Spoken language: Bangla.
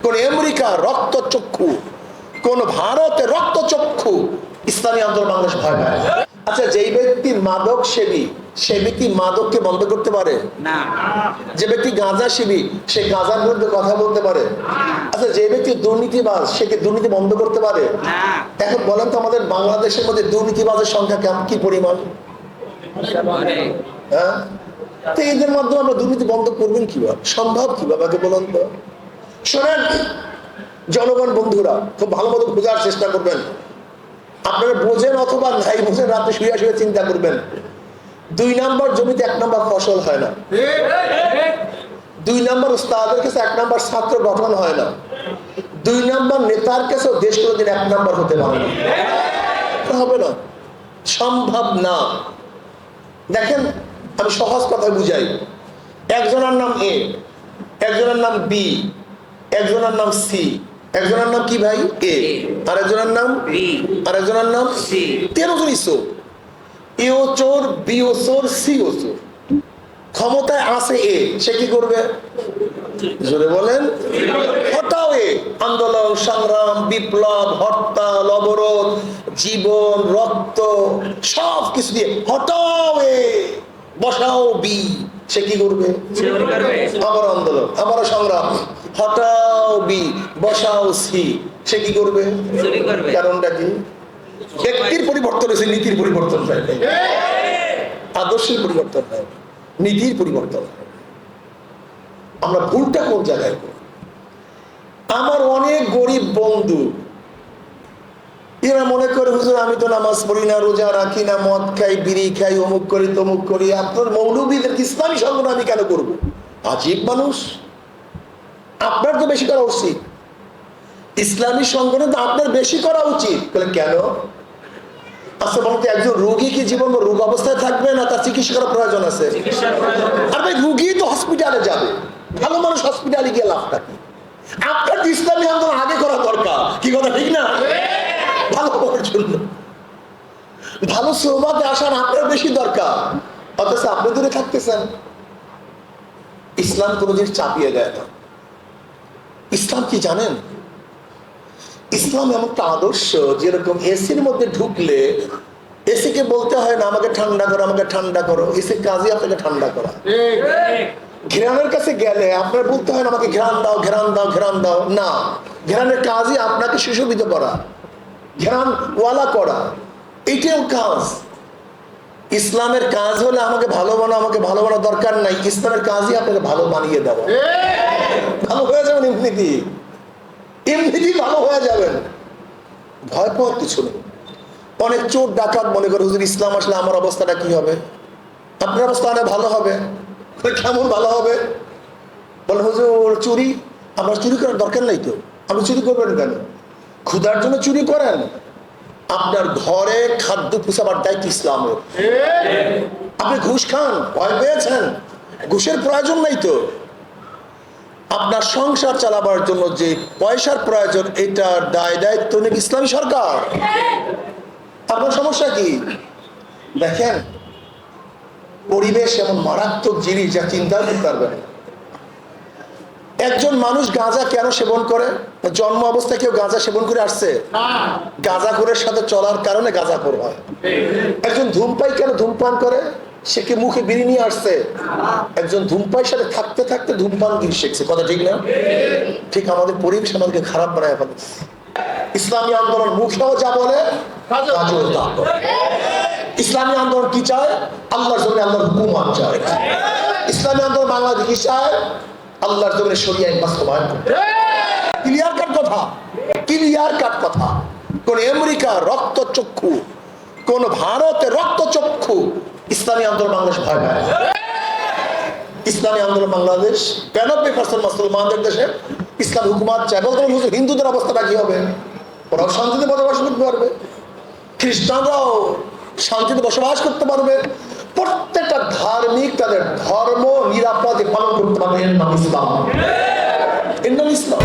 কোন আমেরিকা রক্তচক্ষু, কোন ভারতে রক্তচক্ষু ইসলামী আন্দোলন বাংলাদেশ ভয় পায়। আচ্ছা, যেই ব্যক্তি মাদক সেবী সে ব্যক্তি মাদককে বন্ধ করতে পারে না। যে ব্যক্তি গাঁজা সেবী সে গাঁজার বিরুদ্ধে কথা বলতে পারে। আচ্ছা, যে ব্যক্তি দুর্নীতিবাজ সে কি দুর্নীতি বন্ধ করতে পারে না। এখন বলেন তো, আমাদের বাংলাদেশের মধ্যে দুর্নীতিবাজের সংখ্যা কি পরিমাণ? হ্যাঁ, তো এদের মাধ্যমে আমরা দুর্নীতি বন্ধ করবেন কিভাবে, সম্ভব কিভাবে আগে বলুন তো। শোনেন জনগণ বন্ধুরা, খুব ভালো মতো বোঝার চেষ্টা করবেন। আপনারা বোঝেন অথবা নাই বোঝেন, রাতে শুয়ে শুয়ে চিন্তা করবেন। 2 নম্বর জমিতে 1 নম্বর ফসল হয় না। 2 নম্বর উস্তাদের কাছে 1 নম্বর ছাত্র গঠন হয় না। 2 নম্বর নেতার কাছেও দেশ কোনোদিন 1 নম্বর হতে পারে না, হবে না, সম্ভব না। দেখেন, আমি সহজ কথায় বুঝাই। একজনের নাম এ, একজনের নাম বি, একজনের নাম সি। একজনের নাম কি ভাই? এ। আর একজনের নাম বি, আর একজনের নাম সি। 13 জনই চোর। এও চোর, বিও চোর, সিও চোর। ক্ষমতায় আছে এ, সে কি করবে? জোরে বলেন। হটাও এ। আন্দোলন, সংগ্রাম, বিপ্লব, হরতাল, অবরোধ, জীবন, রক্ত সব কিছু দিয়ে হটাও এ, বসাও বি, সে কি করবে? আবার আন্দোলন, আবার সংগ্রাম, হটাও বি, বসাও সি, সে কি করবে? কারণটা কি? ব্যক্তির পরিবর্তন হয়েছে, নীতির পরিবর্তন হয় নাই। আদর্শের পরিবর্তন হয়, নীতির পরিবর্তন হয়। আমরা ভুলটা কোন জায়গায় করি? আমার অনেক গরিব বন্ধু, এরা মনে করে হুজুর আমি তো নামাজ পড়ি না, রোজা রাখি না, মদ খাই, বিড়ি খাই, অমুক করি তমুক করি, আপনার মৌলবীদের ইসলামী সংগঠন আমি কেন করবো? আজীব মানুষ। আপনার তো বেশি করা উচিত, ইসলামী সংগঠন তো আপনার বেশি করা উচিত। কেন? আচ্ছা বলতে, একজন রোগী কি জীবন রোগ অবস্থায় থাকবে না তার চিকিৎসা করার প্রয়োজন আছে? আর ভাই, রোগী তো হসপিটালে যাবে, ভালো মানুষ হসপিটালে গিয়ে লাভটা কি? আপনার ইসলামী আন্দোলন আগে করা দরকার, কি কথা ঠিক না? ভালো হওয়ার জন্য, ভালো সোহবাতে আসার আপনার বেশি দরকার, অথচ আপনি দূরে থাকতেছেন। ইসলাম কোনো জিনিস চাপিয়ে দেয় না। ইসলাম কি জানেন? ইসলাম এমন একটা আদর্শ, যেরকম এসির মধ্যে ঢুকলে এসিকে বলতে হয় না আমাকে ঠান্ডা করো, আমাকে ঠান্ডা করো, এসির কাজই আপনাকে ঠান্ডা করা। ঘেরানের কাছে গেলে আপনার বলতে হয় না আমাকে ঘেরান দাও, ঘেরান দাও, ঘেরান দাও, না, ঘেরানের কাজই আপনাকে সুশোভিত করা, ঘেরান ওয়ালা করা, এইটাও কাজ। ইসলামের কাজ হলে আমাকে ভালো বানাও, আমাকে ভালো বানানো দরকার নাই, ইসলামের কাজই আপনাকে ভালো বানিয়ে দেওয়া। ভালো হয়ে যাবেন এমনিতেই, এমনিতেই ভালো হয়ে যাবেন, ভয় পাওয়ার কিছু নেই। অনেক চোর ডাকাত মনে করে হুজুর ইসলাম আসলে আমার অবস্থাটা কি হবে? আপনার অবস্থা অনেক ভালো হবে। কেমন ভালো হবে? বলে হুজুর চুরি, আমার চুরি করার দরকার নাই তো, আপনি চুরি করবেন কেন? ক্ষুধার জন্য চুরি করেন? আপনার ঘরে খাদ্য পুষাবার দায়িত্ব ইসলামের। আপনি ঘুষ খান, ভয় পেয়েছেন, ঘুষের প্রয়োজন নাই তো। আপনার সংসার চালাবার জন্য যে পয়সার প্রয়োজন, এটার দায় দায়িত্ব নেই ইসলামী সরকার। আপনার সমস্যা কি? দেখেন, পরিবেশ এমন মারাত্মক জিনিস যা চিন্তা করতে পারবেন। একজন মানুষ গাঁজা কেন সেবন করে? জন্ম অবস্থায় কেউ গাঁজা সেবন করে আসছে? গাঁজাখোরের সাথে চলার কারণে গাঁজাখোর হয়। একজন ধূমপাই কেন ধূমপান করে? সে কি মুখে বিড়ি নিয়ে আসছে? একজন ধূমপাইয়ের সাথে থাকতে থাকতে ধূমপান গিরি শিখছে। কথা ঠিক না? ঠিক আমাদের পরিবেশ আমাদেরকে খারাপ বানায় ফেলেছে। ইসলামী আন্দোলন মুখেও যা বলে, কাজেও তা করে। ইসলামী আন্দোলন কি চায়? আল্লাহর জমিনে আল্লাহর হুকুমত চায়। ইসলামী আন্দোলন বাংলাদেশ কি চায়? আল্লাহর জমিনে শরিয়াহ বাস্তবায়ন করতে। ক্লিয়ার কাট কথা, ক্লিয়ার কাট কথা। কোন আমেরিকা রক্তচক্ষু, কোন ভারতে রক্তচক্ষু ইসলামী আন্দোলন বাংলাদেশ ভয় পায়। ইসলামী আন্দোলন বাংলাদেশ 92% মুসলমানদের দেশে ইসলাম হুকুমত চায়। বলতে হিন্দুদের অবস্থাটা কি হবে? ওরাও শান্তিতে বসবাস করতে পারবে, খ্রিস্টানরাও শান্তিতে বসবাস করতে পারবে, প্রত্যেকটা ধার্মিক তাদের ধর্ম নিরাপদে পালন করতে পারবে। এর নাম ইসলাম, এর নাম ইসলাম।